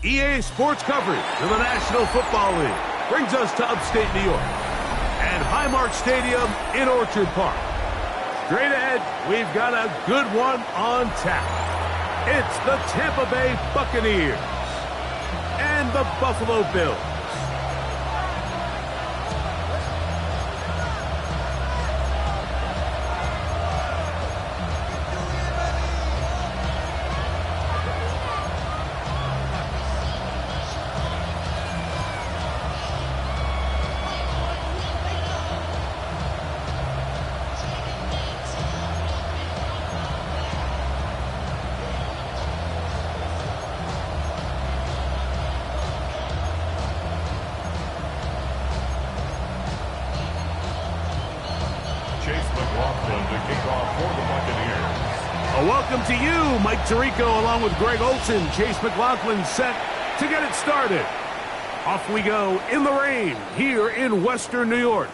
EA Sports coverage of the National Football League brings us to upstate New York and Highmark Stadium in Orchard Park. Straight ahead, we've got a good one on tap. It's the Tampa Bay Buccaneers and the Buffalo Bills. Welcome to you, Mike Tirico, along with Greg Olson. Chase McLaughlin set to get it started. Off we go in the rain here in Western New York.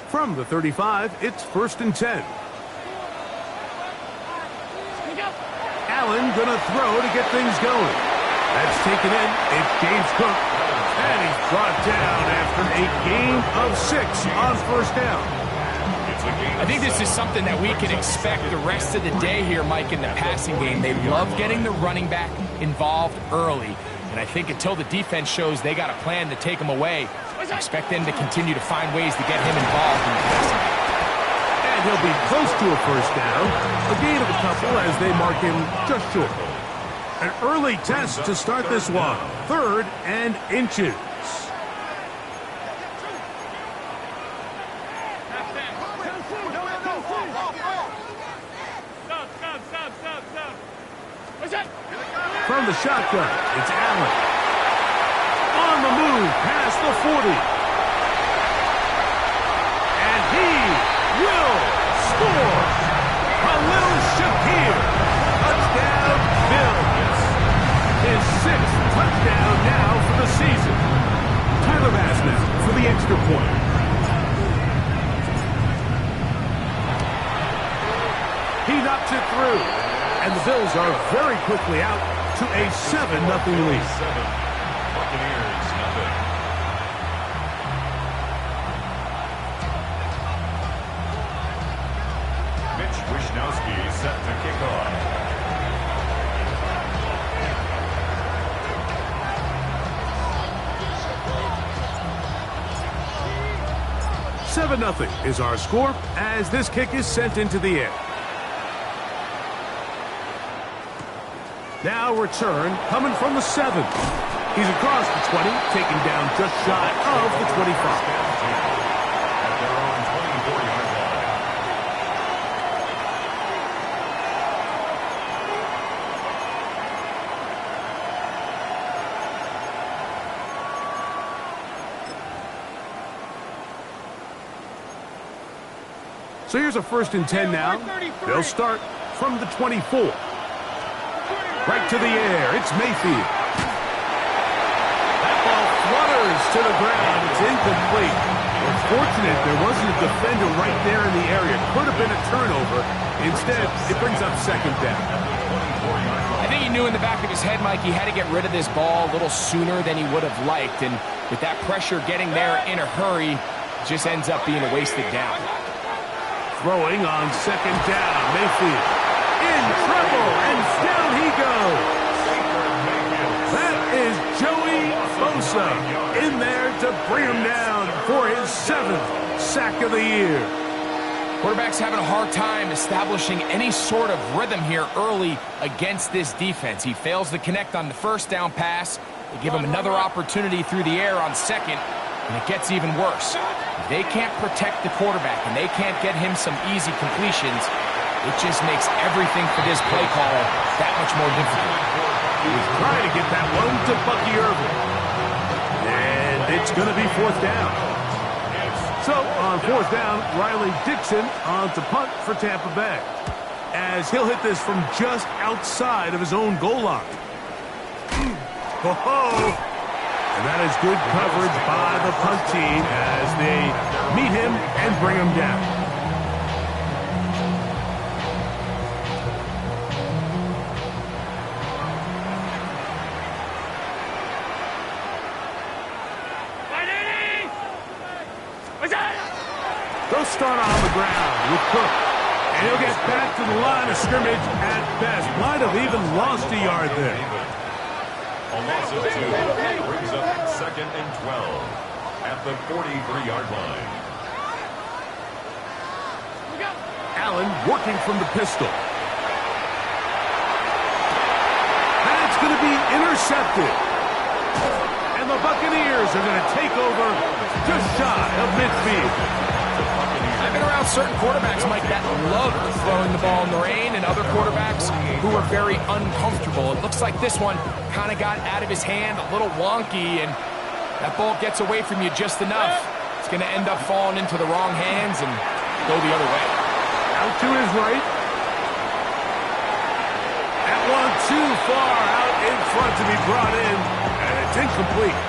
From the 35, it's 1st and 10. Allen gonna throw to get things going. That's taken in. It's James Cook. And he's brought down after a gain of 6 on 1st down. I think this is something that we can expect the rest of the day here, Mike, in the passing game. They love getting the running back involved early. And I think until the defense shows they got a plan to take him away, I expect them to continue to find ways to get him involved in the passing game. And he'll be close to a 1st down. A gain of a couple as they mark him just short. An early test to start this one. 3rd and inches. From the shotgun, it's Allen. On the move, past the 40. And he will score. Khalil Shakir. Touchdown, Bills. His 6th touchdown now for the season. Tyler Bass now for the extra point. He knocks it through. And the Bills are very quickly out to a 7-0 lead. Buccaneers, nothing. Mitch Wishnowsky set to kick off. 7-0 is our score as this kick is sent into the air. Now return coming from the 7. He's across the 20, taken down just shy of the 25. At their own 24-yard line. So here's a 1st and 10 now. They'll start from the 24. Right to the air. It's Mayfield. That ball flutters to the ground. It's incomplete. Unfortunate there wasn't a defender right there in the area. Could have been a turnover. Instead, it brings up second down. I think he knew in the back of his head, Mike, he had to get rid of this ball a little sooner than he would have liked. And with that pressure getting there in a hurry, just ends up being a wasted down. Throwing on second down. Mayfield in trouble, and down he goes. That is Joey Bosa in there to bring him down for his 7th sack of the year. Quarterback's having a hard time establishing any sort of rhythm here early against this defense. He fails to connect on the first down pass. They give him another opportunity through the air on second, and it gets even worse. If they can't protect the quarterback and they can't get him some easy completions, it just makes everything for this play call that much more difficult. He was trying to get that one to Bucky Irvin. And it's going to be 4th down. So, on 4th down, Riley Dixon on to punt for Tampa Bay, as he'll hit this from just outside of his own goal line. Oh, and that is good coverage by the punt team as they meet him and bring him down. They'll start on the ground with Cook. And he'll get back to the line of scrimmage at best. Might have even lost a yard there. A loss of 2 brings up 2nd and 12 at the 43-yard line. Allen working from the pistol. That's going to be intercepted. And the Buccaneers are going to take over just shy of midfield. I've been around certain quarterbacks, Mike, that love throwing the ball in the rain, and other quarterbacks who are very uncomfortable. It looks like this one kind of got out of his hand, a little wonky, and that ball gets away from you just enough. It's going to end up falling into the wrong hands and go the other way. Out to his right. That one too far out in front to be brought in, and it's incomplete.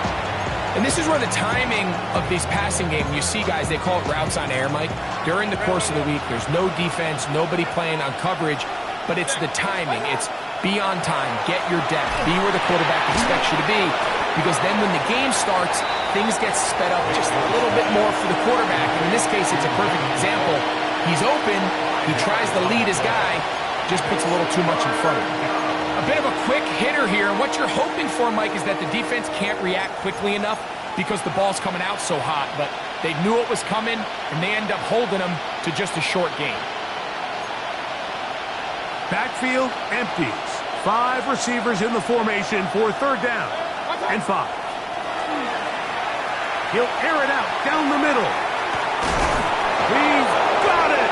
And this is where the timing of these passing games, you see guys, they call it routes on air, Mike. During the course of the week, there's no defense, nobody playing on coverage, but it's the timing. It's be on time, get your depth, be where the quarterback expects you to be, because then when the game starts, things get sped up just a little bit more for the quarterback. And in this case, it's a perfect example. He's open, he tries to lead his guy, just puts a little too much in front of him. A bit of a quick hitter here, and what you're hoping for, Mike, is that the defense can't react quickly enough because the ball's coming out so hot, but they knew it was coming, and they end up holding them to just a short game. Backfield empties. 5 receivers in the formation for 3rd down and 5. He'll air it out down the middle. He's got it,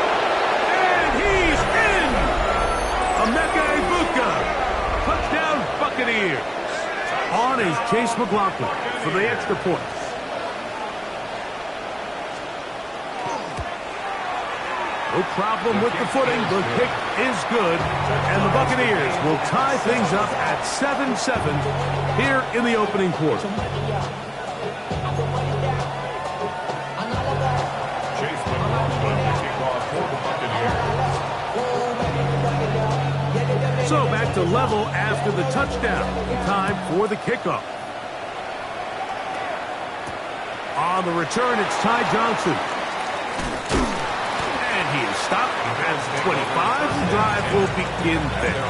and he's in! Emeka Egbuka. Touchdown, Buccaneers. On is Chase McLaughlin for the extra points. No problem with the footing. The kick is good. And the Buccaneers will tie things up at 7-7 here in the opening quarter. Chase McLaughlin to kick off for the Buccaneers. So back to level after the touchdown. Time for the kickoff. On the return, it's Ty Johnson. And he is stopped at 25. The drive will begin there.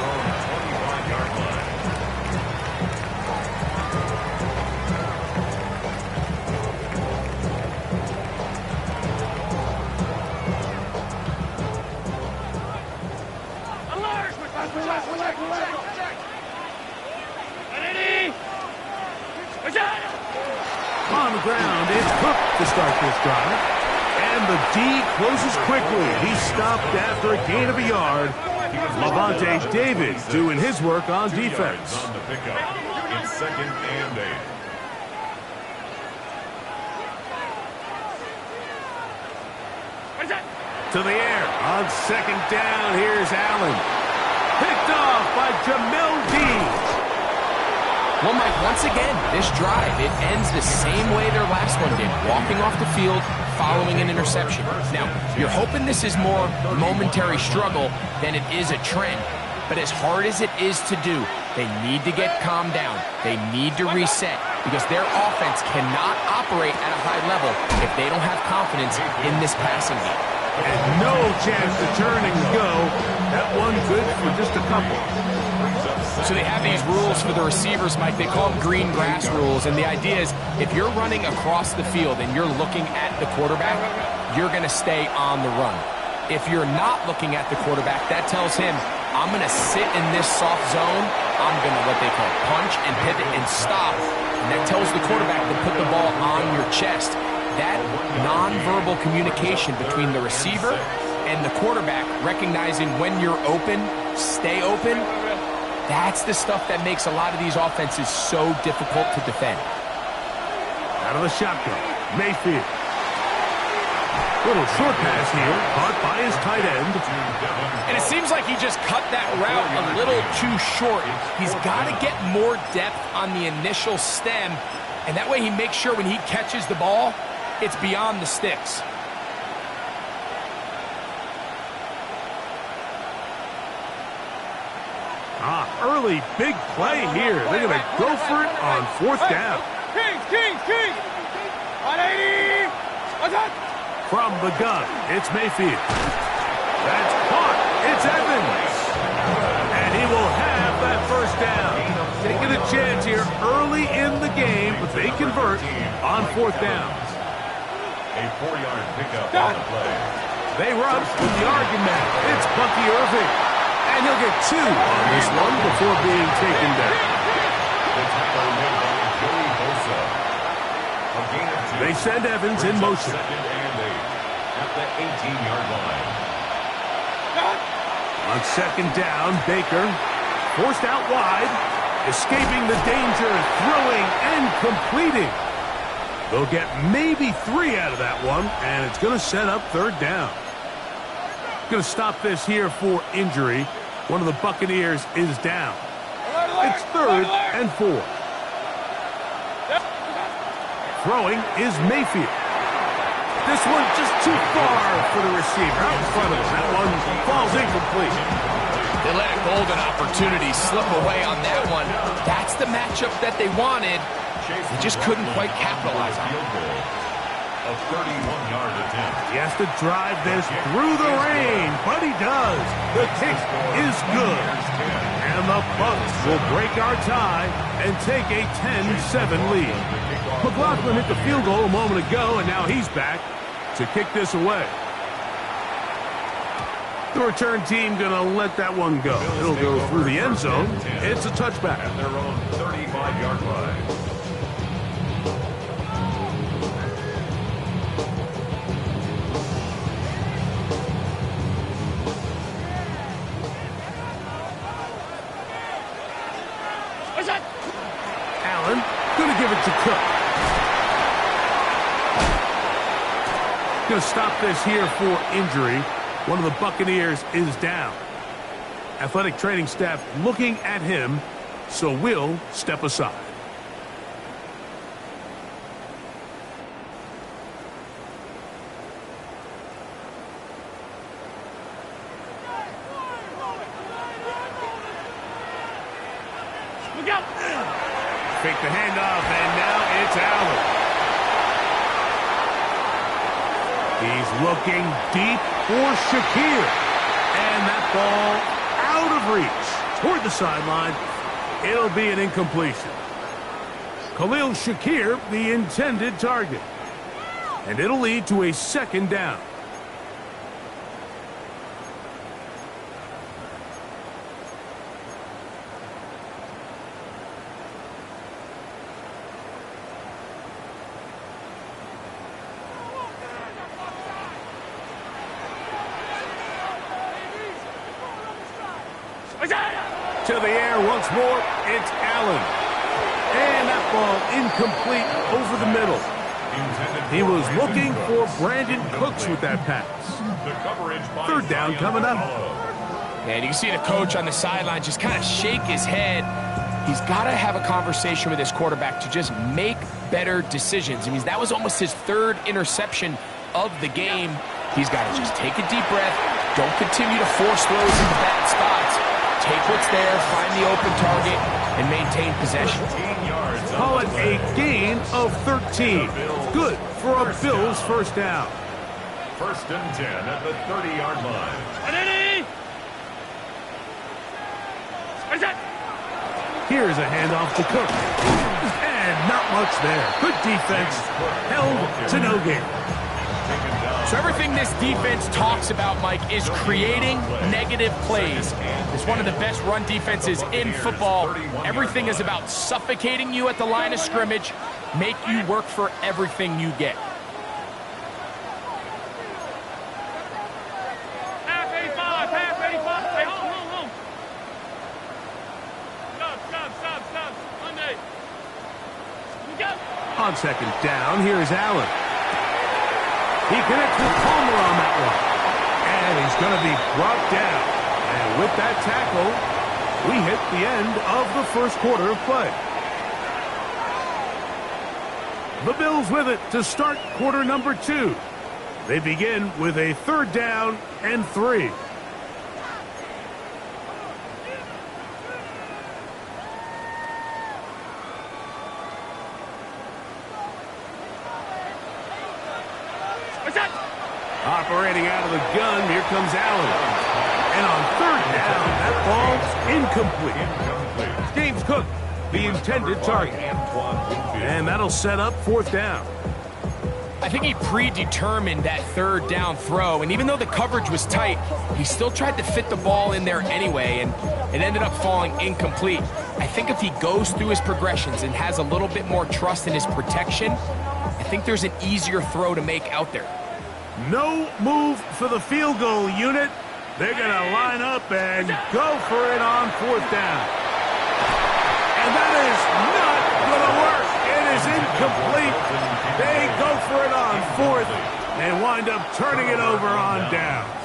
On the ground, it's Cook to start this drive. And the D closes quickly. He's stopped after a gain of a yard. Lavonte David doing his work on defense. On the pickup. It's 2nd and 8. To the air. On 2nd down, here's Allen. Picked off by Jamel Dean. Well, Mike, once again, this drive, it ends the same way their last one did, walking off the field, following an interception. Now, you're hoping this is more momentary struggle than it is a trend, but as hard as it is to do, they need to get calmed down. They need to reset because their offense cannot operate at a high level if they don't have confidence in this passing game. And no chance to turn and go. That one good for just a couple. So they have these rules for the receivers, Mike. They call them green grass rules. And the idea is if you're running across the field and you're looking at the quarterback, you're going to stay on the run. If you're not looking at the quarterback, that tells him, I'm going to sit in this soft zone. I'm going to what they call punch and pivot and stop. And that tells the quarterback to put the ball on your chest. That nonverbal communication between the receiver and the quarterback, recognizing when you're open, stay open, that's the stuff that makes a lot of these offenses so difficult to defend. Out of the shotgun, Mayfield. Little short pass here, caught by his tight end. And it seems like he just cut that route a little too short. He's got to get more depth on the initial stem, and that way he makes sure when he catches the ball, it's beyond the sticks. Early big play here. They're going to go for it on fourth down. Kings! 180! From the gun, it's Mayfield. That's caught. It's Evans. And he will have that first down. Taking a chance here early in the game, but they convert on fourth down. A 4-yard pickup on the play. They run with the argument. It's Bucky Irving. And he'll get 2 on this one before being taken down. The tackle made by Joey Bosa. A gain of 2. They send Evans in motion. Second and 8 at the 18-yard line. On second down, Baker forced out wide, escaping the danger, throwing and completing. They'll get maybe 3 out of that one, and it's going to set up third down. Going to stop this here for injury. One of the Buccaneers is down. It's third and 4. Throwing is Mayfield. This one just too far for the receiver. Out in front of him. That one falls incomplete. They let a golden opportunity slip away on that one. That's the matchup that they wanted. They just couldn't quite capitalize on it. A 31-yard attempt. He has to drive this through the rain, but he does. The kick is good. And the Bucs will break our tie and take a 10-7 lead. McLaughlin hit the field goal a moment ago, and now he's back to kick this away. The return team going to let that one go. It'll go through the end zone. It's a touchback. At their own 35-yard line. Allen going to give it to Cook. Going to stop this here for injury. One of the Buccaneers is down. Athletic training staff looking at him, so we'll step aside. Fake the handoff, and now it's Allen. He's looking deep for Shakir. And that ball out of reach toward the sideline. It'll be an incompletion. Khalil Shakir, the intended target. And it'll lead to a second down. To the air once more, it's Allen. And that ball incomplete over the middle. He was looking for Brandon Cooks with that pass. Third down coming up. And you can see the coach on the sideline just kind of shake his head. he's got to have a conversation with his quarterback to just make better decisions. I mean, that was almost his third interception of the game. He's got to just take a deep breath. Don't continue to force throws into bad spots. Take what's there, find the open target, and maintain possession. Call it a gain of 13. Good for a Bills first down. First and 10 at the 30-yard line. Here's a handoff to Cook. And not much there. Good defense. Held to no gain. So everything this defense talks about, Mike, is creating negative plays. It's one of the best run defenses in football. Everything is about suffocating you at the line of scrimmage, make you work for everything you get. Half 85, half 85. Hey, hold. Stop. Monday. Go. On second down, here's Allen. He connects with Palmer on that one. And he's going to be brought down. And with that tackle, we hit the end of the first quarter of play. The Bills with it to start quarter number 2. They begin with a 3rd down and 3. Operating out of the gun, here comes Allen. And on 3rd down, that ball's incomplete. James Cook, the intended target. And that'll set up 4th down. I think he predetermined that 3rd down throw, and even though the coverage was tight, he still tried to fit the ball in there anyway, and it ended up falling incomplete. I think if he goes through his progressions and has a little bit more trust in his protection, I think there's an easier throw to make out there. No move for the field goal unit. They're going to line up and go for it on 4th down. And that is not going to work. It is incomplete. They go for it on 4th and wind up turning it over on downs.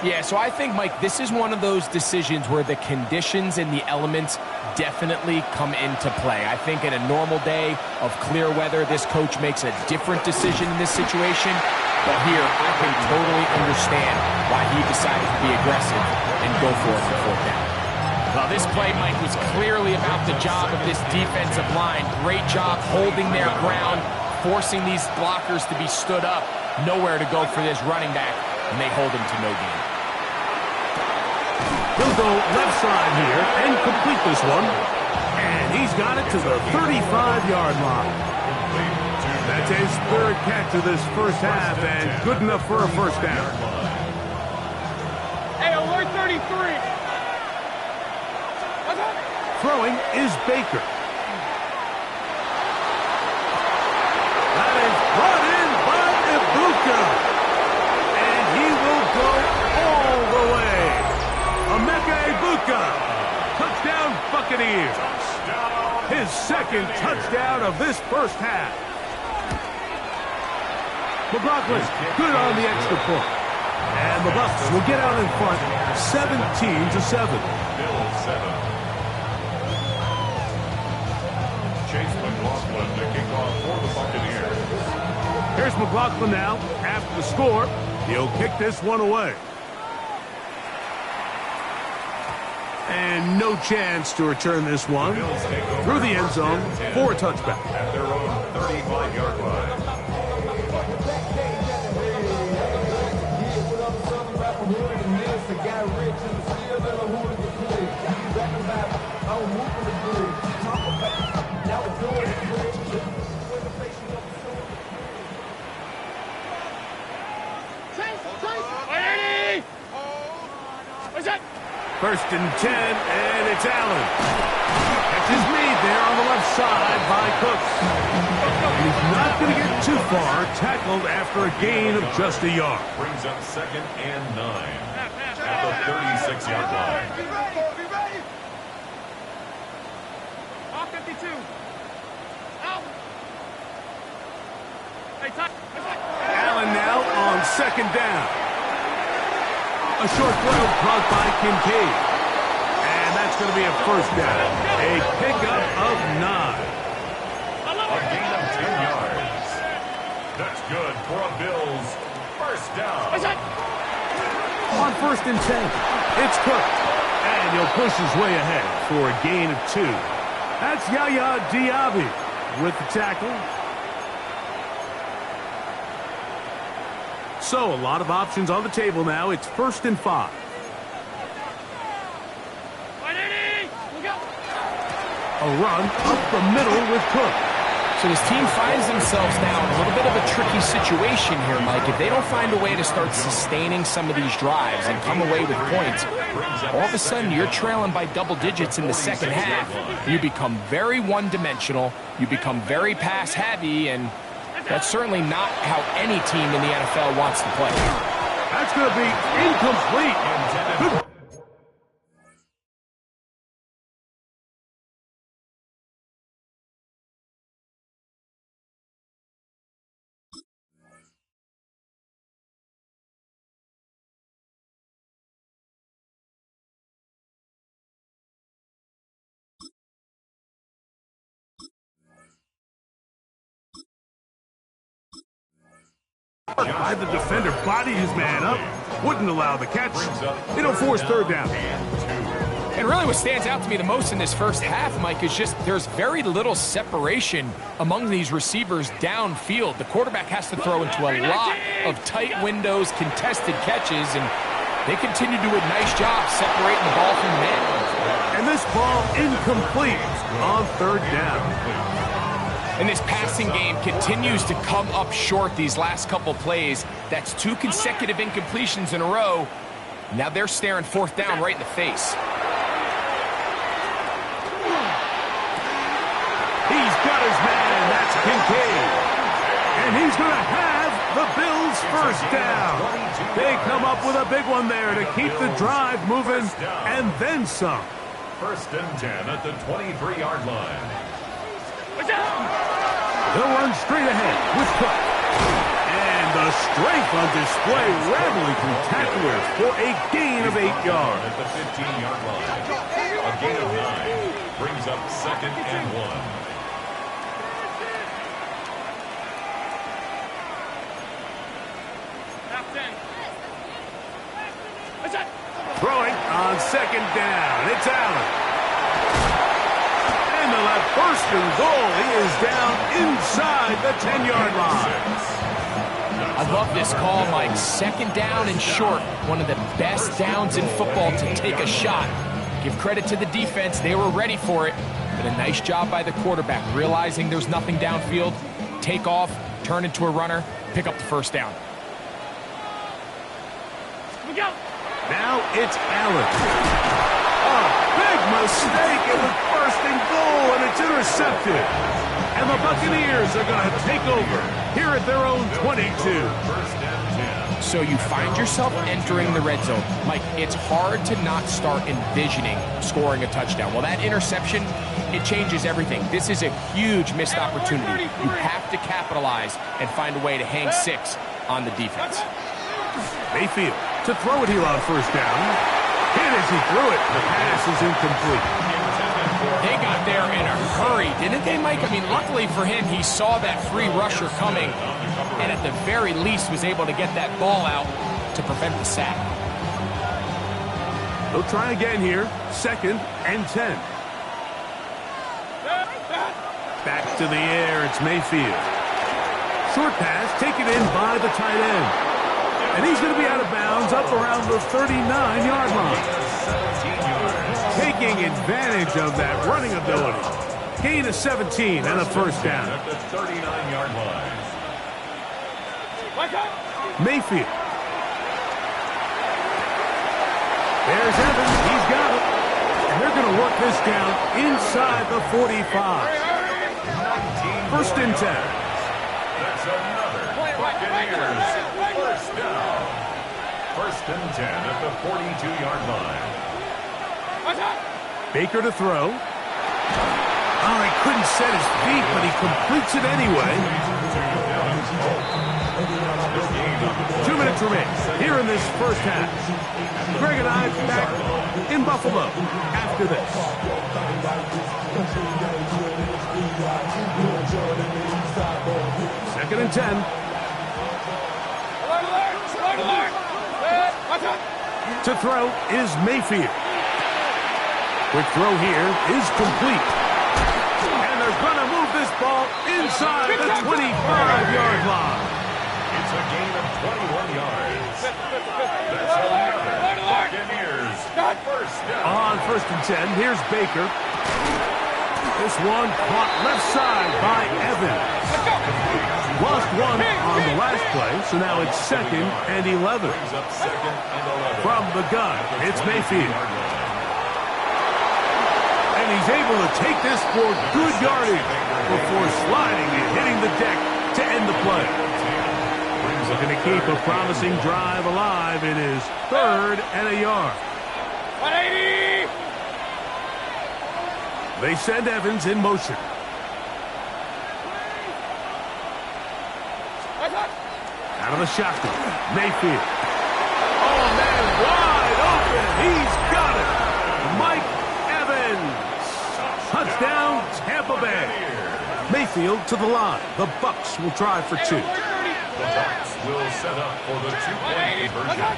Yeah, so I think, Mike, this is one of those decisions where the conditions and the elements definitely come into play. I think in a normal day of clear weather, this coach makes a different decision in this situation. But here, I can totally understand why he decided to be aggressive and go for it on 4th down. Well, this play, Mike, was clearly about the job of this defensive line. Great job holding their ground, forcing these blockers to be stood up. Nowhere to go for this running back, and they hold him to no gain. He'll go left side here and complete this one. And he's got it to the 35-yard line. That's his 3rd catch of this first half and good enough for a first down. Hey, alert 33. Throwing is Baker. That is brought in by Ibuka. And he will go all the way. Emeka Ibuka. Touchdown Buccaneers. His 2nd touchdown of this first half. McLaughlin, good on the extra point. And the Bucs will get out in front 17-7. Bills 7. Chase McLaughlin to kick off for the Buccaneers. Here's McLaughlin now. After the score, he'll kick this one away. And no chance to return this one through the end zone for a touchback. At their own 35-yard line. First and 10, and it's Allen. Catches made there on the left side by Cooks. He's not going to get too far, tackled after a gain of just a yard. Brings up 2nd and 9 at the 36-yard line. Be ready. All 52. Out. Hey, Allen now on 2nd down. A short throw caught by Kincaid. And that's going to be a first down. A pickup of 9. A gain of 10 yards. That's good for a Bills first down. On first and 10, it's Cook. And he'll push his way ahead for a gain of 2. That's Yaya Diaby with the tackle. So, a lot of options on the table now. It's first and 5. A run up the middle with Cook. So this team finds themselves now in a little bit of a tricky situation here, Mike. If they don't find a way to start sustaining some of these drives and come away with points, all of a sudden you're trailing by double digits in the second half. You become very one-dimensional. You become very pass-heavy, and that's certainly not how any team in the NFL wants to play. That's going to be incomplete. By the defender, bodied his man up, wouldn't allow the catch. It'll force third down. And really what stands out to me the most in this first half, Mike, is just there's very little separation among these receivers downfield. The quarterback has to throw into a lot of tight windows, contested catches, and they continue to do a nice job separating the ball from the man. And this ball incomplete on third down. And this passing game continues to come up short these last couple plays. That's 2 consecutive incompletions in a row. Now they're staring fourth down right in the face. He's got his man. That's Kincaid. And he's going to have the Bills first down. They come up with a big one there to keep the drive moving and then some. First and 10 at the 23-yard line. They'll run straight ahead with Cook. And the strength on display, rattling through tacklers for a gain of 8 yards. At the 15-yard line. A gain of 9 brings up second and 1. Throwing on second down. It's Allen. And they'll have first and goal. He is down inside the 10-yard line. I love this call, Mike. Second down and short. One of the best downs in football to take a shot. Give credit to the defense. They were ready for it. But a nice job by the quarterback, realizing there's nothing downfield. Take off, turn into a runner, pick up the first down. Now it's Allen. A big mistake. It was first and goal, and it's intercepted. And the Buccaneers are going to take over here at their own 22. So you find yourself entering the red zone. Mike, it's hard to not start envisioning scoring a touchdown. Well, that interception, it changes everything. This is a huge missed opportunity. You have to capitalize and find a way to hang 6 on the defense. Mayfield to throw it here on first down. And as he threw it, the pass is incomplete. They got there in a hurry, didn't they, Mike? I mean, luckily for him, he saw that free rusher coming and at the very least was able to get that ball out to prevent the sack. They'll try again here. Second and 10. Back to the air. It's Mayfield. Short pass taken in by the tight end. And he's going to be out of bounds up around the 39-yard line. Taking advantage of that running ability. Gain of 17 and a first down. At the 39-yard line. Mayfield. There's Evans. He's got it. And they're going to work this down inside the 45. First and 10. That's another Buccaneers first down. First and 10 at the 42-yard line. Baker to throw. Oh, he couldn't set his feet, but he completes it anyway. 2 minutes remain here in this first half. Greg and I back in Buffalo after this. Second and 10. To throw is Mayfield. Quick throw here is complete. And they're going to move this ball inside the 25-yard line. It's a gain of 21 yards. That's 11. Buccaneers. First down. On first and 10, here's Baker. This one caught left side by Evans. Lost one on the last play, so now it's second and 11. Brings up second and 11. From the gun, it's Mayfield. And he's able to take this for good yardage before sliding and hitting the deck to end the play. Looking to keep a promising drive alive. It is third and a yard. 180! They send Evans in motion. Out of the shotgun, Mayfield. Oh, man, wide open. He's got it. Mike Evans. Touchdown, Tampa Bay. Mayfield to the line. The Bucs will try for two. The Bucs will set up for the two-point conversion.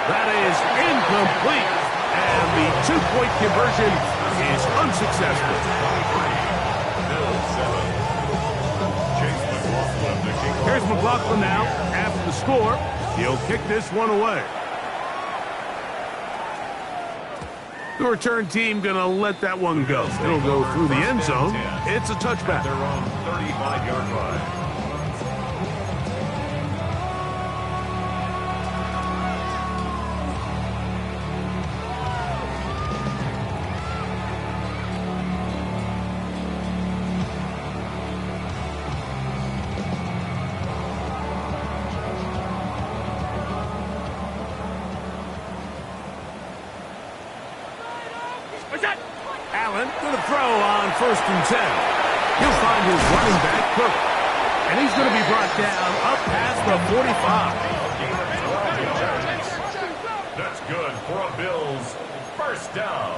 That is incomplete. And the two-point conversion is unsuccessful. Here's McLaughlin now. After the score, he'll kick this one away. The return team going to let that one go. It'll go through the end zone. It's a touchback. Their own 35-yard line. Allen going to throw on first and 10. He'll find his running back, Cook. And he's going to be brought down up past the 45. That's good for a Bills first down.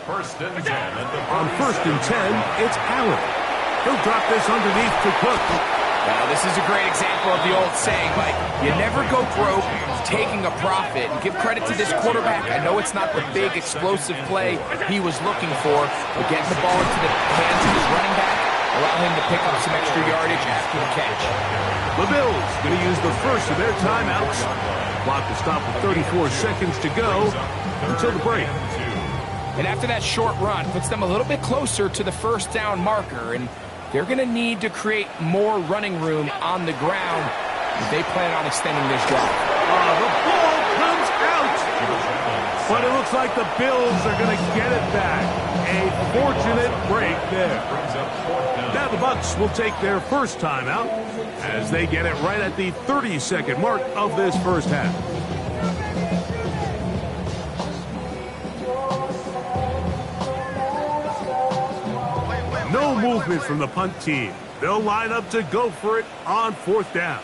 First and 10 at the On first and 10, it's Allen. He'll drop this underneath to Cook. Well, this is a great example of the old saying, Mike. You never go broke taking a profit. And give credit to this quarterback. I know it's not the big explosive play he was looking for, but getting the ball into the hands of his running back, allow him to pick up some extra yardage after the catch. The Bills going to use the first of their timeouts. Clock will stop with 34 seconds to go until the break. And after that short run, puts them a little bit closer to the first down marker, and they're going to need to create more running room on the ground if they plan on extending this drive. The ball comes out. But it looks like the Bills are going to get it back. A fortunate break there. Now the Bucs will take their first timeout as they get it right at the 30-second mark of this first half. No movement from the punt team. They'll line up to go for it on fourth down.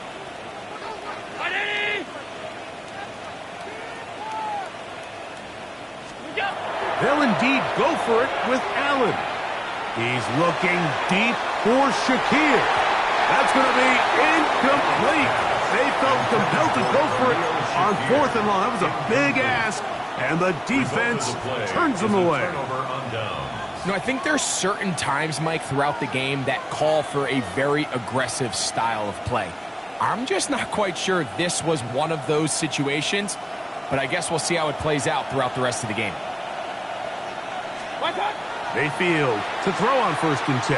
They'll indeed go for it with Allen. He's looking deep for Shakir. That's going to be incomplete. They felt compelled to go for it on fourth and long. That was a big ask, and the defense turns them away. You know, I think there's certain times, Mike, throughout the game that call for a very aggressive style of play. I'm just not quite sure this was one of those situations, but I guess we'll see how it plays out throughout the rest of the game. Mayfield to throw on first and 10.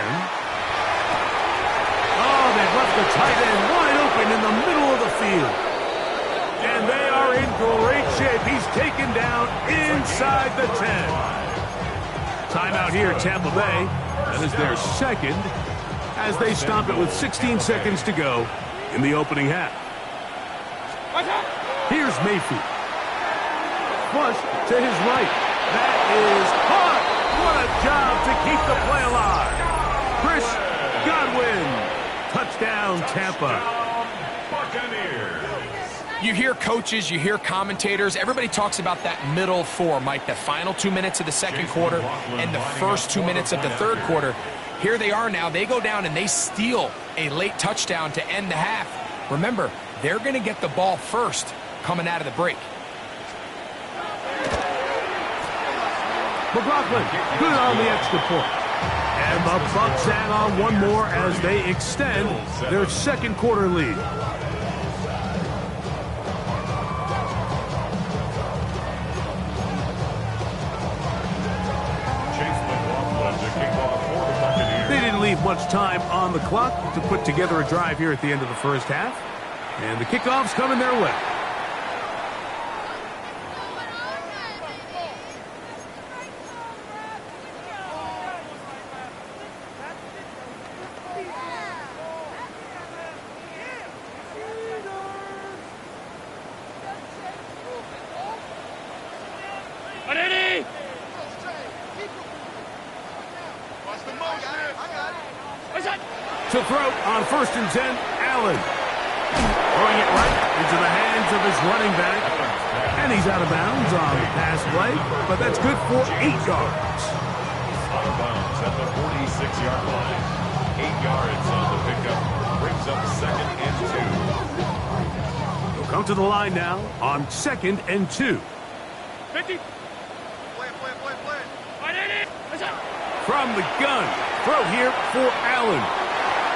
Oh, they've left the tight end wide open in the middle of the field. And they are in great shape. He's taken down inside the 10. Timeout here, Tampa Bay. That is their second as they stop it with 16 seconds to go in the opening half. Here's Mayfield. Flush to his right. That is caught. What a job to keep the play alive. Chris Godwin. Touchdown, Tampa. You hear coaches, you hear commentators, everybody talks about that middle four, Mike, the final 2 minutes of the second quarter and the first 2 minutes of the third quarter. Here they are now. They go down and they steal a late touchdown to end the half. Remember, they're going to get the ball first coming out of the break. McLaughlin, good on the extra point. And the Bucs add on one more as they extend their second quarter lead. They didn't leave much time on the clock to put together a drive here at the end of the first half. And the kickoff's coming their way. To throw on 1st and 10, Allen. Throwing it right into the hands of his running back. And he's out of bounds on the pass play, but that's good for 8 yards. Out of bounds at the 46-yard line. 8 yards on the pickup. Brings up 2nd and 2. He'll come to the line now on 2nd and 2. 50. From the gun, throw here for Allen.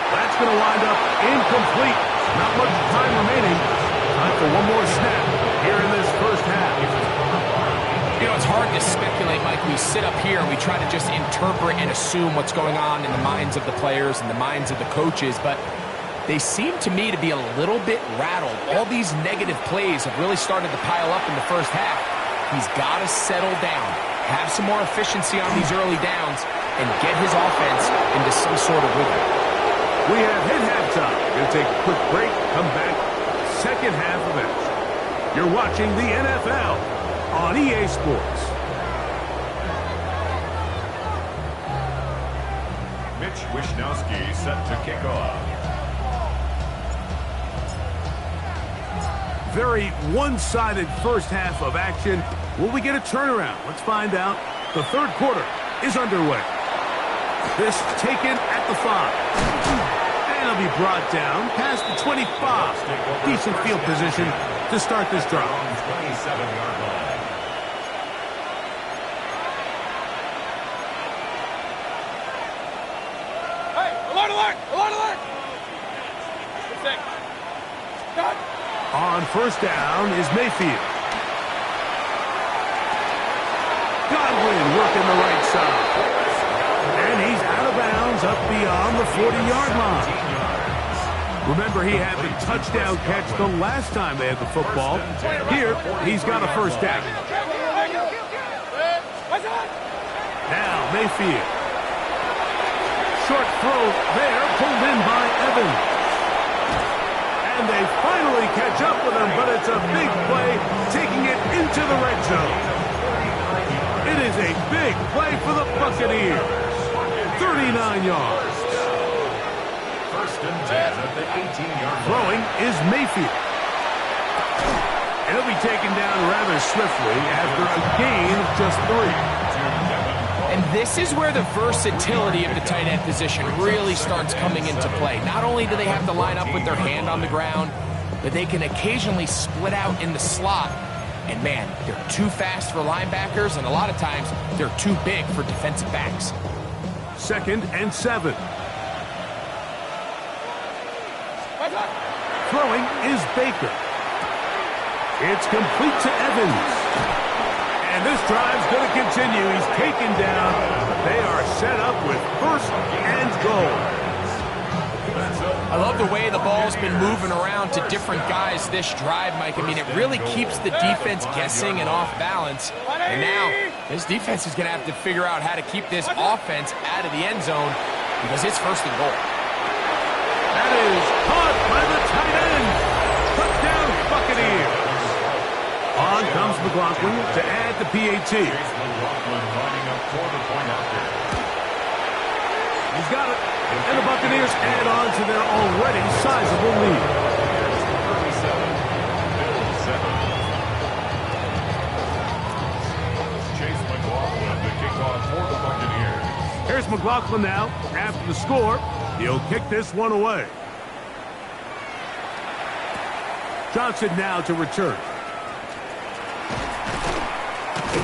That's going to wind up incomplete. Not much time remaining. Time for one more snap here in this first half. You know, it's hard to speculate, Mike. We sit up here and we try to just interpret and assume what's going on in the minds of the players and the minds of the coaches, but they seem to me to be a little bit rattled. All these negative plays have really started to pile up in the first half. He's got to settle down, have some more efficiency on these early downs, and get his offense into some sort of rhythm. We have hit halftime. Going to take a quick break. Come back. Second half of action. You're watching the NFL on EA Sports. Mitch Wishnowsky set to kick off. Very one-sided first half of action. Will we get a turnaround? Let's find out. The third quarter is underway. This taken at the 5. And it'll be brought down past the 25. Decent field position to start this drive. 27-yard line. Hey, alert, alert, alert, alert. Cut. On first down is Mayfield. Godwin working the right side. And he's out of bounds up beyond the 40-yard line. Remember, he had the touchdown catch the last time they had the football. Here, he's got a first down. Now, Mayfield. Short throw there, pulled in by Evans. And they finally catch up with him, but it's a big play, taking it into the red zone. It is a big play for the Buccaneers. 39 yards. 1st and 10 at the 18-yard line. Throwing is Mayfield. And he'll be taken down rather swiftly after a gain of just 3. And this is where the versatility of the tight end position really starts coming into play. Not only do they have to line up with their hand on the ground, but they can occasionally split out in the slot. And man, they're too fast for linebackers, and a lot of times they're too big for defensive backs. 2nd and 7. Throwing is Baker. It's complete to Evans. And this drive's going to continue. He's taken down. They are set up with 1st and goal. I love the way the ball's been moving around to different guys this drive, Mike. I mean, it really keeps the defense guessing and off balance. And now, this defense is going to have to figure out how to keep this offense out of the end zone because it's 1st and goal. That is caught by the tight end. Touchdown, Buccaneers. On comes McLaughlin to add the PAT. McLaughlin lining up for the point after. He's got it. And the Buccaneers add on to their already sizable lead. Here's McLaughlin now. After the score, he'll kick this one away. Johnson now to return.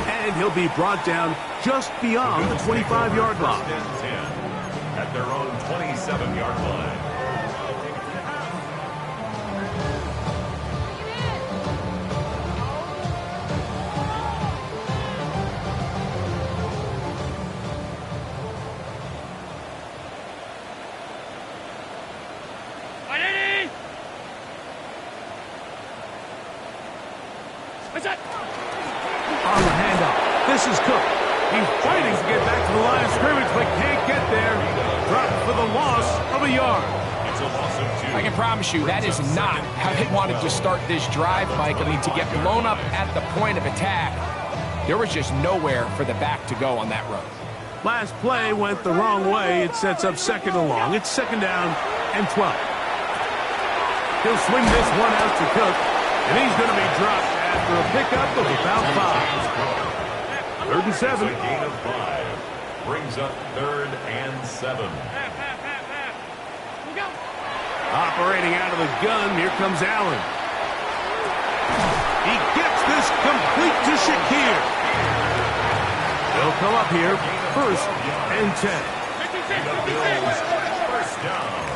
And he'll be brought down just beyond the 25-yard line. At their own 27-yard line. On the handoff, this is Cook. He's fighting to get back to the line of scrimmage, but can't get there. Dropped for the loss of a yard. It's a loss of 2. I can promise you that is not how they wanted to start this drive, Mike. I mean, to get blown up at the point of attack, there was just nowhere for the back to go on that run. Last play went the wrong way. It sets up second and long. It's second down and 12. He'll swing this one out to Cook, and he's going to be dropped after a pickup of about 5. 3rd and 7. A gain of 5. Brings up 3rd and 7. Operating out of the gun, here comes Allen. He gets this complete to Shakir. They'll come up here, 1st and 10. The Bills, first down.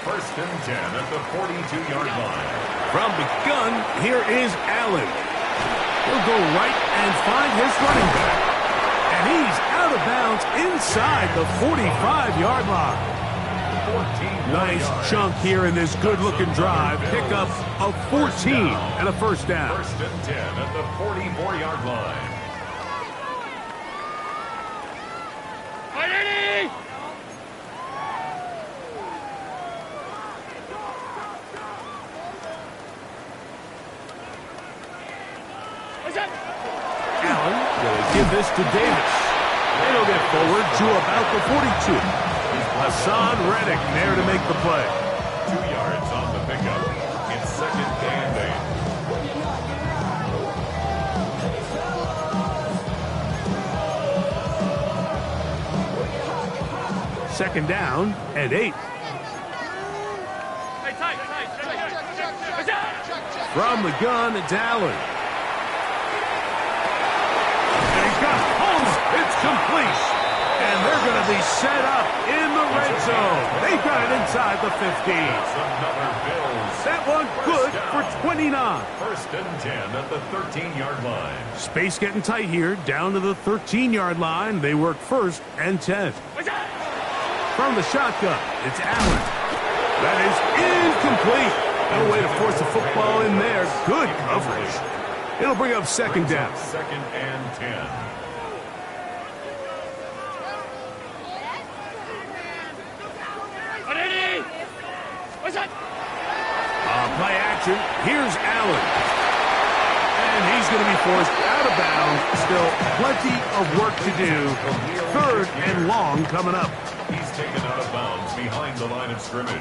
1st and 10 at the 42-yard line. From the gun, here is Allen. He'll go right and find his running back. And he's out of bounds inside the 45-yard line. Nice chunk here in this good-looking drive. Pick up of 14 and a first down. 1st and 10 at the 44-yard line. Allen will give this to Davis. And he'll get forward to about the 42. Hassan Reddick there to make the play. 2 yards on the pickup. It's 2nd and 8. Second down and 8. From the gun, it's Allen. And he's got Holmes. It's complete. And they're going to be set up in the red zone. They've got it inside the 15. another Bills. That one good for 29. 1st and 10 at the 13-yard line. Space getting tight here. Down to the 13-yard line. They work 1st and 10. From the shotgun, it's Allen. That is incomplete. No way to force the football in there. Good coverage. It'll bring up second down. 2nd and 10. Play action. Here's Allen. And he's going to be forced out of bounds. Still plenty of work to do. 3rd and long coming up. He's taken out of bounds behind the line of scrimmage.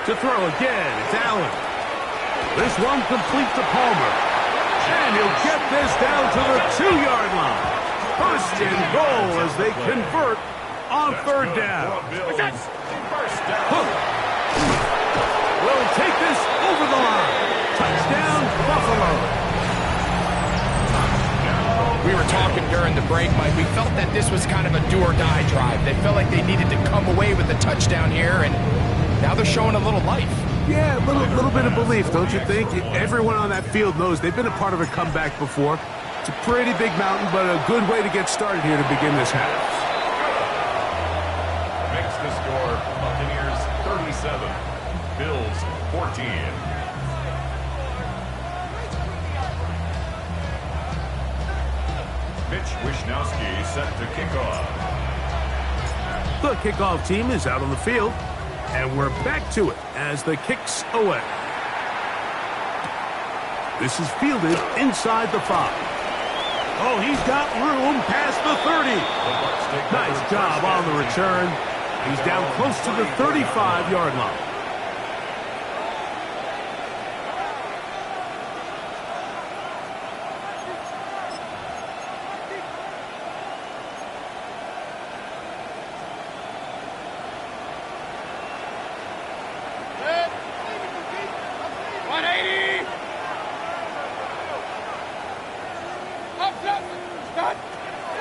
To throw again, it's Allen. This one complete to Palmer. And he'll get this down to the 2-yard line. 1st and goal as they convert on 3rd down. Hook will take this over the line. Touchdown, Buffalo. We were talking during the break, Mike. We felt that this was kind of a do-or-die drive. They felt like they needed to come away with the touchdown here, and now they're showing a little life. Yeah, a little bit of belief, don't you think? Everyone on that field knows they've been a part of a comeback before. It's a pretty big mountain, but a good way to get started here to begin this half. Makes the score Buccaneers 37, Bills 14. Mitch Wishnowsky set to kick off. The kickoff team is out on the field. And we're back to it as the kick's away. This is fielded inside the 5. Oh, he's got room past the 30. Nice job on the return. He's down close to the 35-yard line.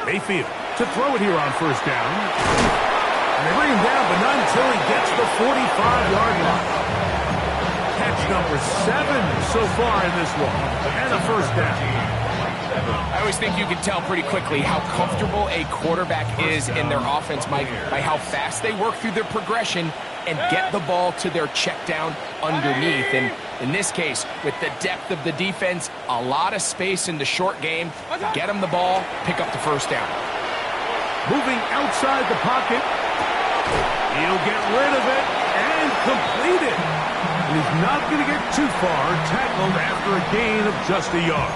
Mayfield to throw it here on first down. And they bring him down, but not until he gets the 45-yard line. Catch number 7 so far in this one. And a first down. I always think you can tell pretty quickly how comfortable a quarterback is in their offense, Mike, by how fast they work through their progression and get the ball to their check down underneath. And in this case, with the depth of the defense, a lot of space in the short game, get them the ball, pick up the first down. Moving outside the pocket. He'll get rid of it and complete it. He's not going to get too far, tackled after a gain of just a yard.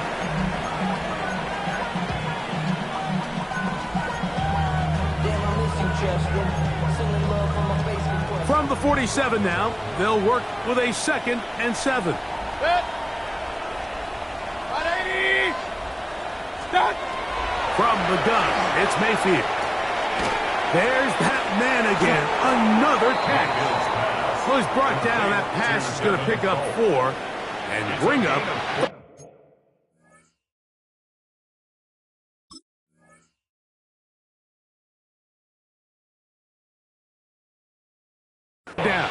From the 47 now, they'll work with a 2nd and 7. From the gun, it's Mayfield. There's that man again. Another catch. Well, he's brought down. That pass is going to pick up 4 and bring up down.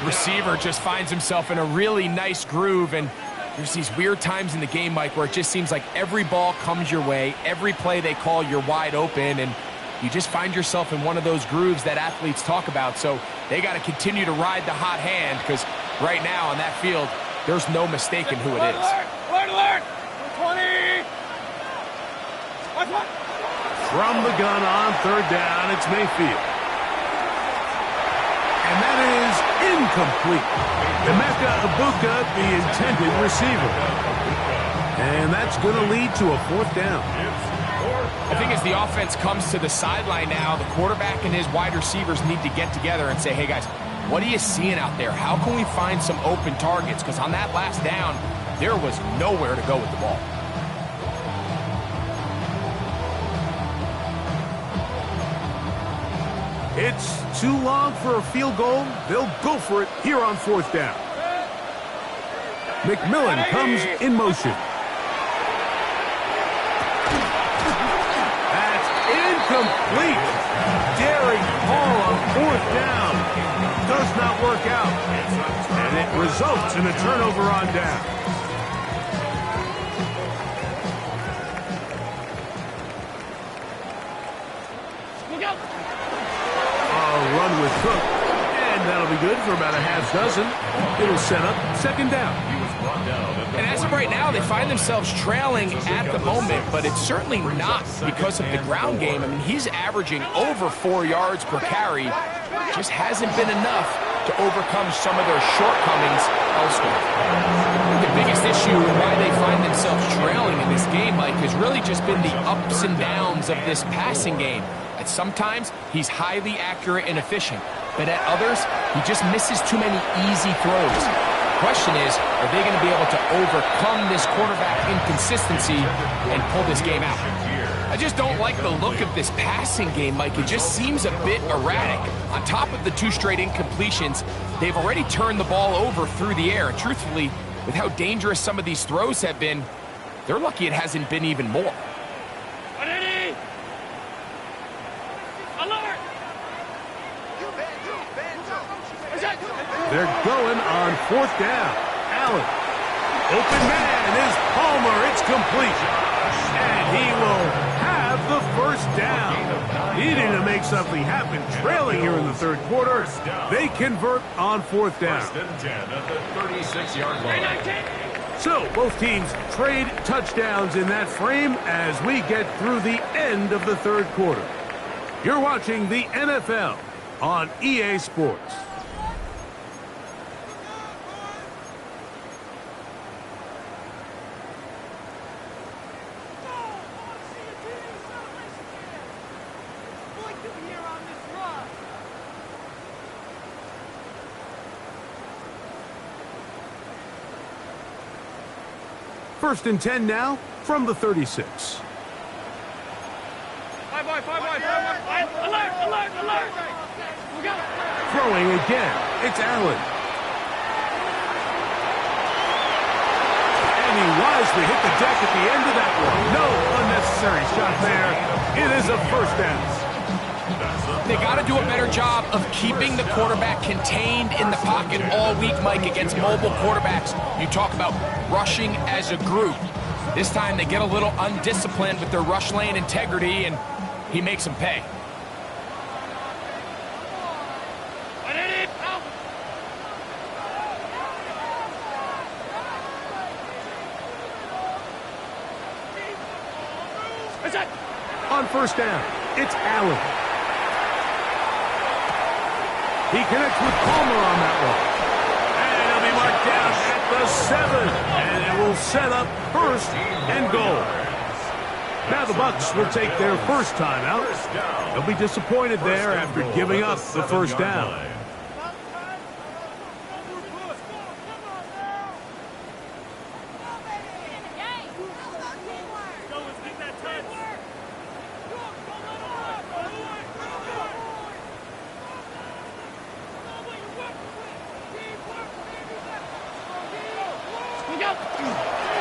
Receiver just finds himself in a really nice groove, and there's these weird times in the game, Mike, where it just seems like every ball comes your way, every play they call, you're wide open, and you just find yourself in one of those grooves that athletes talk about. So they got to continue to ride the hot hand, because right now on that field, there's no mistaking who it is. Alert! 20! from the gun on third down. It's Mayfield. And that is incomplete. Emeka Ibuka, the intended receiver. And that's going to lead to a fourth down. I think as the offense comes to the sideline now, the quarterback and his wide receivers need to get together and say, hey, guys, what are you seeing out there? How can we find some open targets? Because on that last down, there was nowhere to go with the ball. It's too long for a field goal. They'll go for it here on fourth down. McMillan comes in motion. That's incomplete. Daring Hall on fourth down. Does not work out. And it results in a turnover on down. Run with Cook, and that'll be good for about a half dozen. It'll set up second down. And as of right now, they find themselves trailing at the moment, but it's certainly not because of the ground game. I mean, he's averaging over 4 yards per carry. Just hasn't been enough to overcome some of their shortcomings elsewhere. The biggest issue and why they find themselves trailing in this game, Mike, has really just been the ups and downs of this passing game. At sometimes, he's highly accurate and efficient, but at others, he just misses too many easy throws. The question is, are they going to be able to overcome this quarterback inconsistency and pull this game out? I just don't like the look of this passing game, Mike. It just seems a bit erratic. On top of the 2 straight incompletions, they've already turned the ball over through the air. And truthfully, with how dangerous some of these throws have been, they're lucky it hasn't been even more. They're going on fourth down. Allen. Open man is Palmer. It's complete. And he will have the first down. Needing to make something happen. Trailing here in the third quarter. They convert on fourth down. First and 10 at the 36-yard line. So both teams trade touchdowns in that frame as we get through the end of the third quarter. You're watching the NFL on EA Sports. First and 10 now from the 36. Five wide. Alert, alert, alert. We got it. Throwing again, it's Allen. And he wisely hit the deck at the end of that one. No unnecessary shot there. It is a first down. They got to do a better job of keeping the quarterback contained in the pocket all week, Mike, against mobile quarterbacks. You talk about rushing as a group. This time they get a little undisciplined with their rush lane integrity, and he makes them pay. On first down, it's Allen. He connects with Palmer on that one. And he'll be marked down at the 7. And it will set up first and goal. Now the Bucs will take their first time out. They'll be disappointed there after giving up the first down.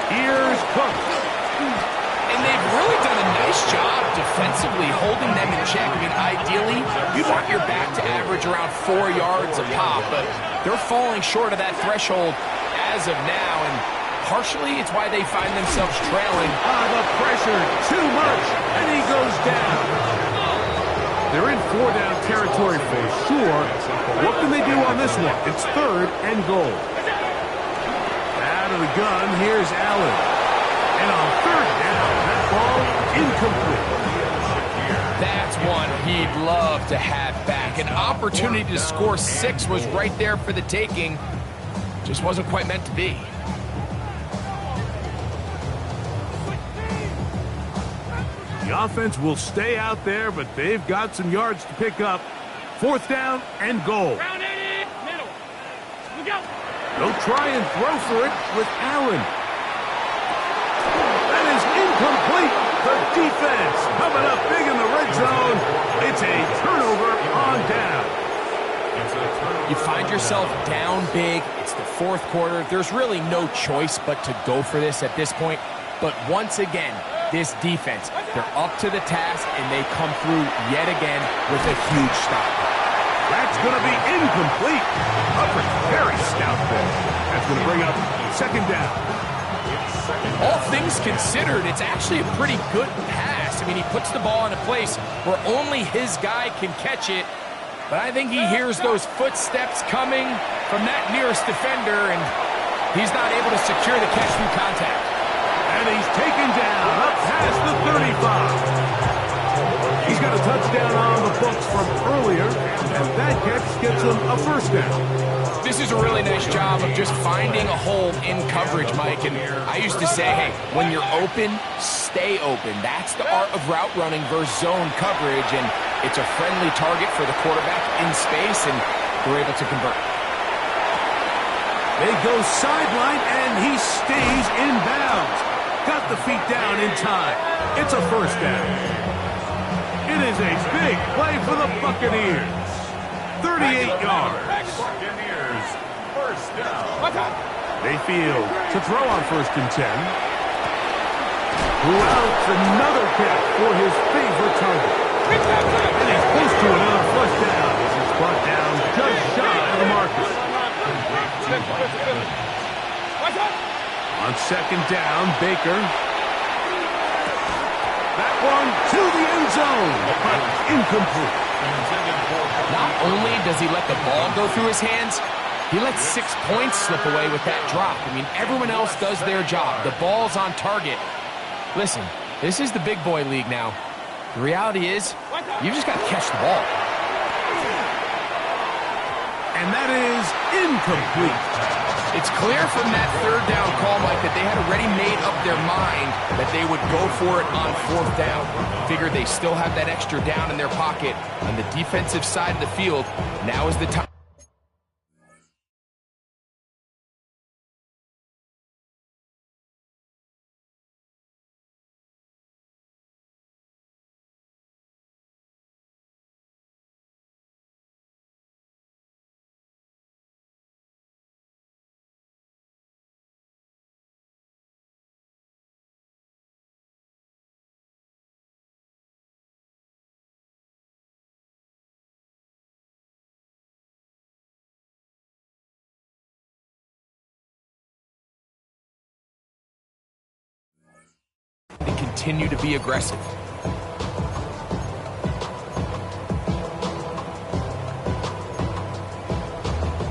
Here's Cook. And they've really done a nice job defensively holding them in check. I mean, ideally, you'd want your back to average around 4 yards a pop, but they're falling short of that threshold as of now, and partially it's why they find themselves trailing. The pressure, too much, and he goes down. They're in 4-down territory for sure. What can they do on this one? It's third and goal. Out of the gun, here's Allen. And on third down, that ball incomplete. That's one he'd love to have back. An opportunity to score 6 was right there for the taking. Just wasn't quite meant to be. The offense will stay out there, but they've got some yards to pick up. Fourth down and goal. Round 80, middle. We go. They'll try and throw for it with Allen. That is incomplete. The defense coming up big in the red zone. It's a turnover on down. You find yourself down big. It's the fourth quarter. There's really no choice but to go for this at this point. But once again, this defense, they're up to the task, and they come through yet again with a huge stop. That's going to be incomplete. Coverage very stout there. That's going to bring up second down. All things considered, it's actually a pretty good pass. I mean, he puts the ball in a place where only his guy can catch it. But I think he hears those footsteps coming from that nearest defender, and he's not able to secure the catch through contact. And he's taken down up past the 35. He's got a touchdown on the books from earlier, and that catch gets him a first down. This is a really nice job of just finding a hole in coverage, Mike. And I used to say, hey, when you're open, stay open. That's the art of route running versus zone coverage, and it's a friendly target for the quarterback in space, and they're able to convert. They go sideline, and he stays in bounds. Got the feet down in time. It's a first down. It is a big play for the Buccaneers. 38 yards. Buccaneers, first down. Mayfield to throw on first and 10. Who outs another catch for his favorite target. And he's close to another first down. This is brought down just shy of the marker. On second down, Baker. That one to the end zone, but incomplete. Not only does he let the ball go through his hands, he lets 6 points slip away with that drop. I mean, everyone else does their job. The ball's on target. Listen, this is the big boy league now. The reality is, you just got to catch the ball. And that is incomplete. It's clear from that third down call, Mike, that they had already made up their mind that they would go for it on fourth down. Figured they still have that extra down in their pocket on the defensive side of the field. Now is the time. continue to be aggressive.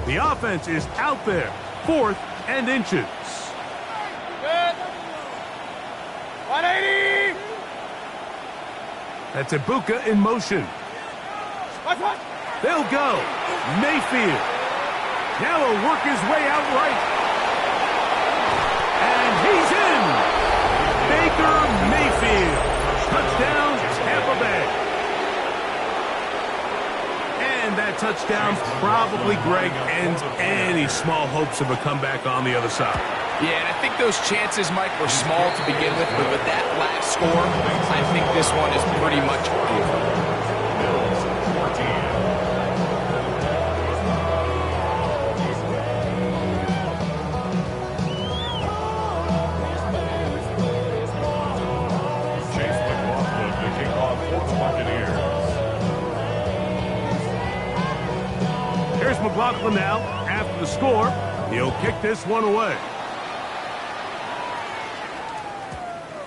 The offense is out there. 4th and inches. Good. 180. That's Ibuka in motion. Watch. They'll go. Mayfield. Now he'll work his way out right. And he's in. Baker Mayfield. Touchdown, Tampa Bay. And that touchdown probably, Greg, ends any small hopes of a comeback on the other side. Yeah, and I think those chances, Mike, were small to begin with, but with that last score, I think this one is pretty much over. Here's McLaughlin now. After the score, he'll kick this one away.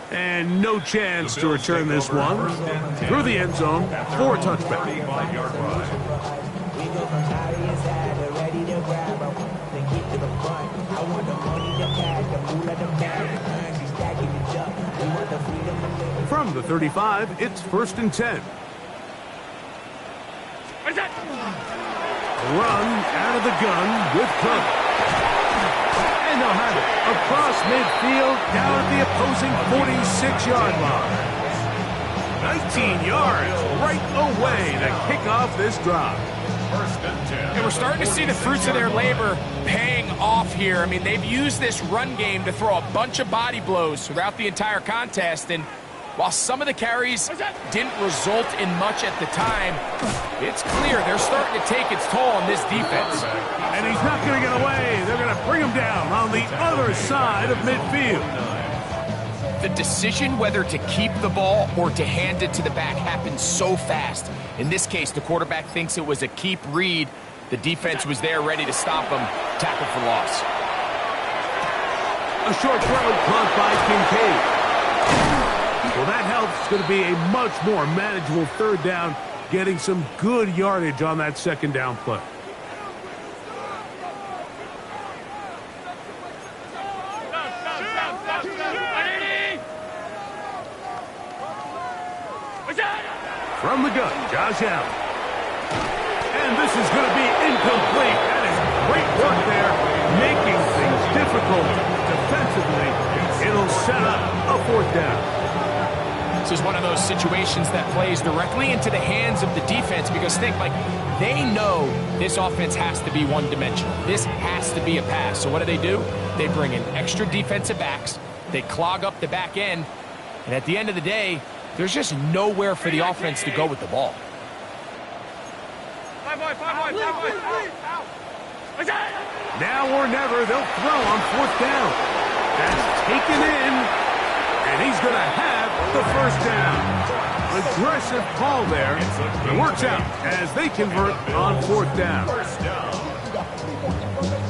And no chance to return this one. Through the end zone for a touchback. From the 35, it's 1st and 10. What's that? Run out of the gun with Cook. And they'll have it across midfield down at the opposing 46-yard line. 19 yards right away to kick off this drive. 1st and 10. And we're starting to see the fruits of their labor paying off here. I mean, they've used this run game to throw a bunch of body blows throughout the entire contest, and while some of the carries didn't result in much at the time, it's clear they're starting to take its toll on this defense. And he's not going to get away. They're going to bring him down on the other side of midfield. The decision whether to keep the ball or to hand it to the back happens so fast. In this case, the quarterback thinks it was a keep read. The defense was there ready to stop him. Tackle for loss. A short throw caught by Kincaid. Well, that helps. It's going to be a much more manageable 3rd down, getting some good yardage on that 2nd down play. From the gun, Josh Allen. And this is going to be incomplete. That is great work there, making things difficult defensively. It'll set up a 4th down. This is one of those situations that plays directly into the hands of the defense because think, like, they know this offense has to be one-dimensional. This has to be a pass. So what do? They bring in extra defensive backs. They clog up the back end. And at the end of the day, there's just nowhere for the offense to go with the ball. Now or never, they'll throw on 4th down. That's taken in, and he's going to have the 1st down. Aggressive call there. It works out as they convert on 4th down.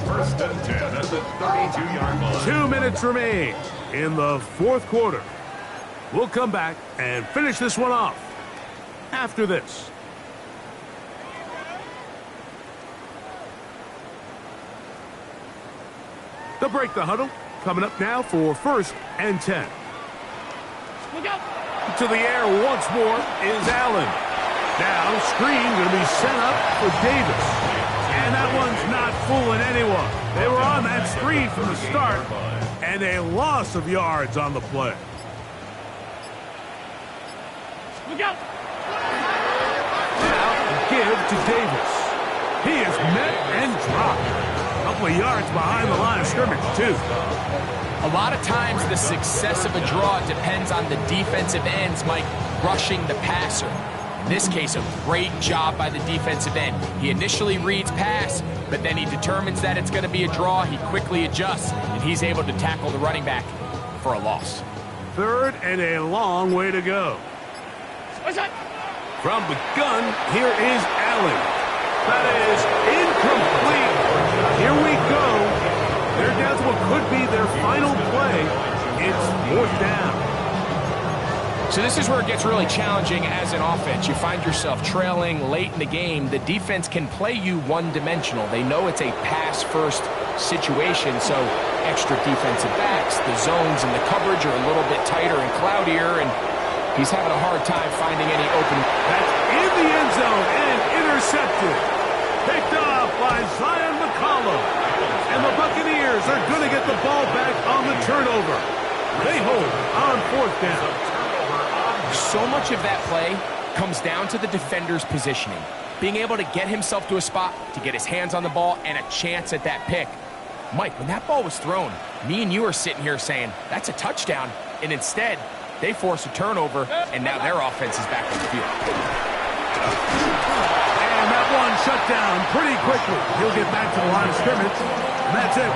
1st and 10 at the 32-yard line. 2 minutes remain in the 4th quarter. We'll come back and finish this one off after this. They'll break the huddle. Coming up now for 1st and 10. Look out. To the air once more is Allen. Now screen going to be set up for Davis. And that one's not fooling anyone. They were on that screen from the start. And a loss of yards on the play. Look out. Now give to Davis. He is met and dropped. A couple of yards behind the line of scrimmage, too. A lot of times the success of a draw depends on the defensive ends, Mike, rushing the passer. In this case, a great job by the defensive end. He initially reads pass, but then he determines that it's going to be a draw. He quickly adjusts, and he's able to tackle the running back for a loss. 3rd and a long way to go. What's that? From the gun, here is Allen. That is incomplete. Here we go. They're down to what could be their final play. It's 4th down. So this is where it gets really challenging as an offense. You find yourself trailing late in the game. The defense can play you one-dimensional. They know it's a pass-first situation, so extra defensive backs, the zones and the coverage are a little bit tighter and cloudier, and he's having a hard time finding any open. That's in the end zone and intercepted. Picked off by Zion McCollum. And the Buccaneers are going to get the ball back on the turnover. They hold on 4th down. So much of that play comes down to the defender's positioning. Being able to get himself to a spot, to get his hands on the ball, and a chance at that pick. Mike, when that ball was thrown, me and you are sitting here saying, that's a touchdown. And instead, they force a turnover, and now their offense is back on the field. And that one shut down pretty quickly. He'll get back to the line of scrimmage, and that's it.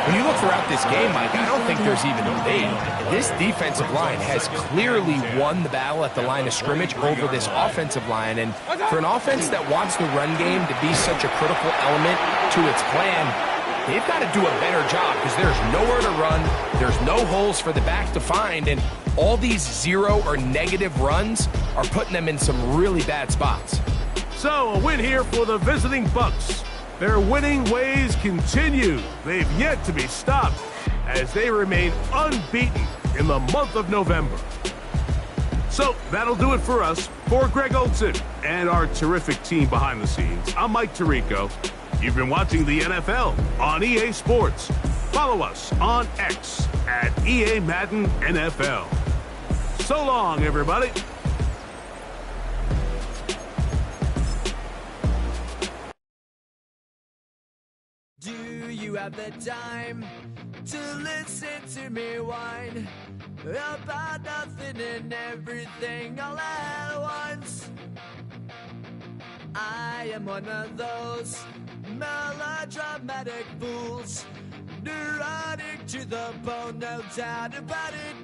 When you look throughout this game, Mike, I don't think there's even a debate. This defensive line has clearly won the battle at the line of scrimmage over this offensive line. And for an offense that wants the run game to be such a critical element to its plan, they've got to do a better job because there's nowhere to run, there's no holes for the back to find, and all these zero or negative runs are putting them in some really bad spots. So, a win here for the visiting Bucs. Their winning ways continue. They've yet to be stopped as they remain unbeaten in the month of November. So, that'll do it for us. For Greg Olson and our terrific team behind the scenes, I'm Mike Tirico. You've been watching the NFL on EA Sports. Follow us on X at EA Madden NFL. So long, everybody. Do you have the time to listen to me whine about nothing and everything all at once? I am one of those melodramatic fools, neurotic to the bone, no doubt about it.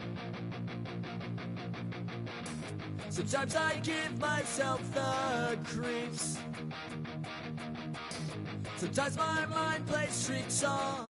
Sometimes I give myself the creeps. Sometimes my mind plays tricks on